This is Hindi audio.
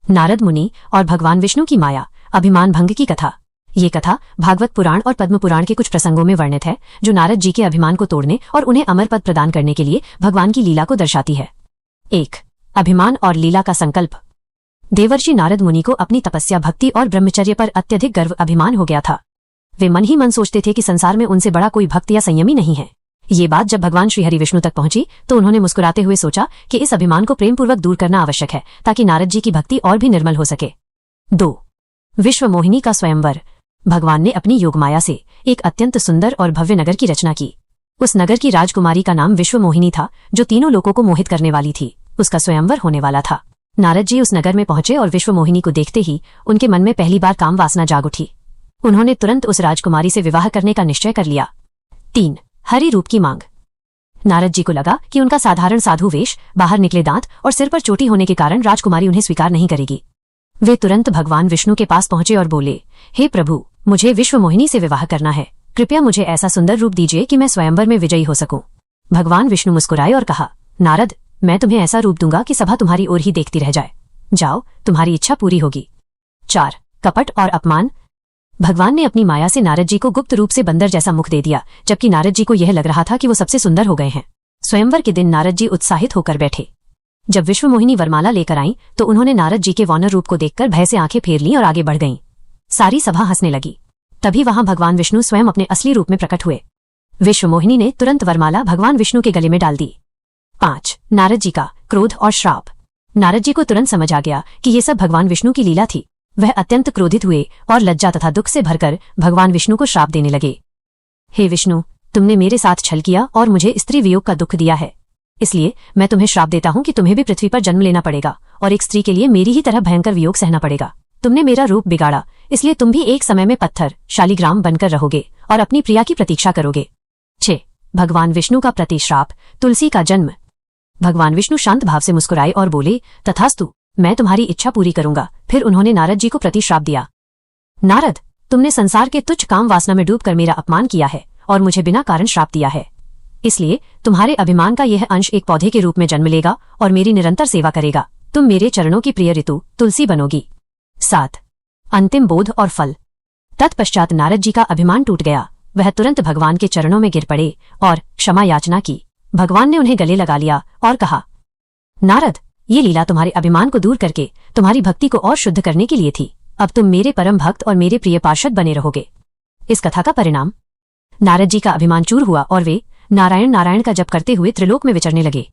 नारद मुनि और भगवान विष्णु की माया अभिमान भंग की कथा। ये कथा भागवत पुराण और पद्म पुराण के कुछ प्रसंगों में वर्णित है, जो नारद जी के अभिमान को तोड़ने और उन्हें अमर पद प्रदान करने के लिए भगवान की लीला को दर्शाती है। 1. अभिमान और लीला का संकल्प। देवर्षि नारद मुनि को अपनी तपस्या, भक्ति और ब्रह्मचर्य पर अत्यधिक गर्व अभिमान हो गया था। वे मन ही मन सोचते थे कि संसार में उनसे बड़ा कोई भक्त या संयमी नहीं है। ये बात जब भगवान श्रीहरि विष्णु तक पहुंची तो उन्होंने मुस्कुराते हुए सोचा कि इस अभिमान को प्रेमपूर्वक दूर करना आवश्यक है, ताकि नारद जी की भक्ति और भी निर्मल हो सके। 2. विश्व मोहिनी का स्वयंवर। भगवान ने अपनी योगमाया से एक अत्यंत सुंदर और भव्य नगर की रचना की। उस नगर की राजकुमारी का नाम विश्व मोहिनी था, जो तीनों लोगों को मोहित करने वाली थी। उसका स्वयंवर होने वाला था। नारद जी उस नगर में पहुंचे और विश्व मोहिनी को देखते ही उनके मन में पहली बार काम वासना जाग उठी। उन्होंने तुरंत उस राजकुमारी से विवाह करने का निश्चय कर लिया। 3. हरि रूप की मांग। नारद जी को लगा कि उनका साधारण साधु वेश, बाहर निकले दांत और सिर पर चोटी होने के कारण राजकुमारी उन्हें स्वीकार नहीं करेगी। वे तुरंत भगवान विष्णु के पास पहुंचे और बोले, हे प्रभु, मुझे विश्व मोहिनी से विवाह करना है। कृपया मुझे ऐसा सुंदर रूप दीजिए कि मैं स्वयंवर में विजयी हो सकूं। भगवान विष्णु मुस्कुराए और कहा, नारद, मैं तुम्हें ऐसा रूप दूंगा कि सभा तुम्हारी ओर ही देखती रह जाए। जाओ, तुम्हारी इच्छा पूरी होगी। 4. कपट और अपमान। भगवान ने अपनी माया से नारद जी को गुप्त रूप से बंदर जैसा मुख दे दिया, जबकि नारद जी को यह लग रहा था कि वो सबसे सुंदर हो गए हैं। स्वयंवर के दिन नारद जी उत्साहित होकर बैठे। जब विश्व मोहिनी वरमाला लेकर आईं तो उन्होंने नारद जी के वानर रूप को देखकर भय से आंखें फेर लीं और आगे बढ़ गईं। सारी सभा हंसने लगी। तभी वहां भगवान विष्णु स्वयं अपने असली रूप में प्रकट हुए। विश्व मोहिनी ने तुरंत वरमाला भगवान विष्णु के गले में डाल दी। 5. नारद जी का क्रोध और श्राप। नारद जी को तुरंत समझ आ गया कि ये सब भगवान विष्णु की लीला थी। वह अत्यंत क्रोधित हुए और लज्जा तथा दुख से भरकर भगवान विष्णु को श्राप देने लगे। हे विष्णु, तुमने मेरे साथ छल किया और मुझे स्त्री वियोग का दुख दिया है। इसलिए मैं तुम्हें श्राप देता हूं कि तुम्हें भी पृथ्वी पर जन्म लेना पड़ेगा और एक स्त्री के लिए मेरी ही तरह भयंकर वियोग सहना पड़ेगा। तुमने मेरा रूप बिगाड़ा, इसलिए तुम भी एक समय में पत्थर, शालिग्राम बनकर रहोगे और अपनी प्रिया की प्रतीक्षा करोगे। 6. भगवान विष्णु का प्रतिश्राप। तुलसी का जन्म। भगवान विष्णु शांत भाव से मुस्कुराए और बोले, तथास्तु, मैं तुम्हारी इच्छा पूरी करूंगा। फिर उन्होंने नारद जी को प्रतिश्राप दिया। नारद, तुमने संसार के तुच्छ काम वासना में डूबकर मेरा अपमान किया है और मुझे बिना कारण श्राप दिया है। इसलिए तुम्हारे अभिमान का यह अंश एक पौधे के रूप में जन्म लेगा और मेरी निरंतर सेवा करेगा। तुम मेरे चरणों की प्रिय ऋतु तुलसी बनोगी। 7. अंतिम बोध और फल। तत्पश्चात नारद जी का अभिमान टूट गया। वह तुरंत भगवान के चरणों में गिर पड़े और क्षमा याचना की। भगवान ने उन्हें गले लगा लिया और कहा, नारद, ये लीला तुम्हारे अभिमान को दूर करके तुम्हारी भक्ति को और शुद्ध करने के लिए थी। अब तुम मेरे परम भक्त और मेरे प्रिय पार्षद बने रहोगे। इस कथा का परिणाम। नारद जी का अभिमान चूर हुआ और वे नारायण नारायण का जप करते हुए त्रिलोक में विचरने लगे।